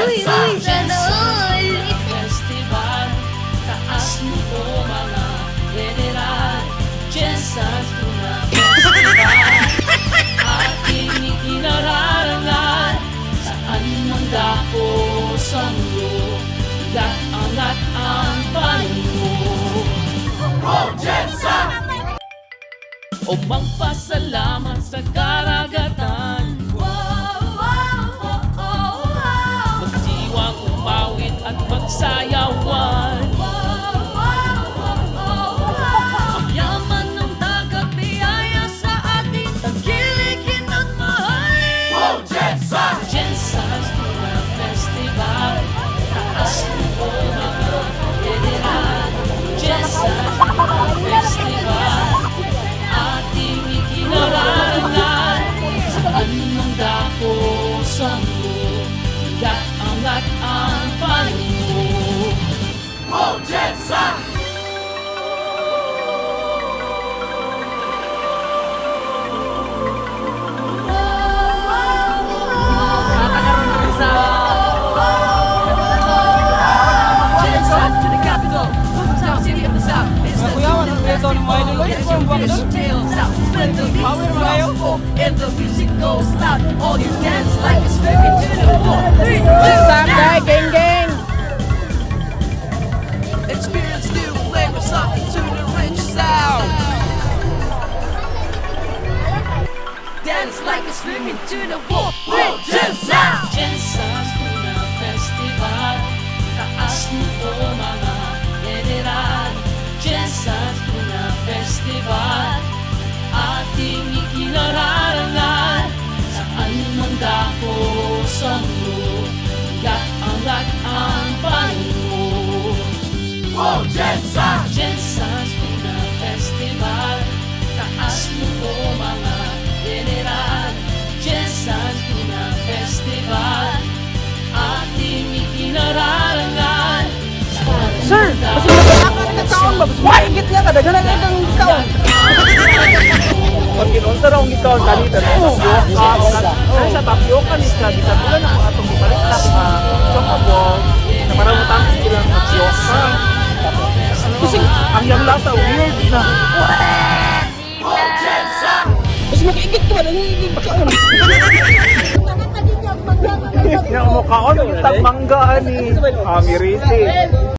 Uy, sana all. Festival, taas mo po mga general. Jensans Tuna Festival, ating ikinararangan. Saan man dako sa mundo, gat-angat ang paningko. O magpasalamat sa karagatan, magdiwang umawit at magsayawan. Ang yaman ng dagat biyaya sa ating tagilikin at mahalin. Jensans Tuna Festival, taas mo po mga general. Jensans Tuna Festival, ating ikinararangan. Saan man dako sa mundo, gat-angat ang paningko. Jensen to the capital, hometown city of the south. It's the and the music goes loud. All you dance like it's very to the floor. 3, 2, Gang. experience new flavors of to the rich sound. Dance like it's swimming to the floor. Jensans Tuna Festival, taas mo po mga general. Jensans Tuna Festival, ating ikinararangan. Saan man dako sa mundo, gat-angat ang paningko. Jensans Tuna Festival, taas mo po mga general. Jensans Tuna Festival, ating ikinararangan. Sir, nagkaon ba? Maingit nga kada ganang ang kaon. Pag kinunta raw ang ikaw kanita ay sa tapioca ni sa bitatulan ng atong gibalik chocobo na parang matamis sila ng tapioca. Kasi ang yung lasa weird na. Kasi makaingit ka ba? Nangingin ba kaon? Yung mukhaon, yung tagmanggaan ni Amirisi.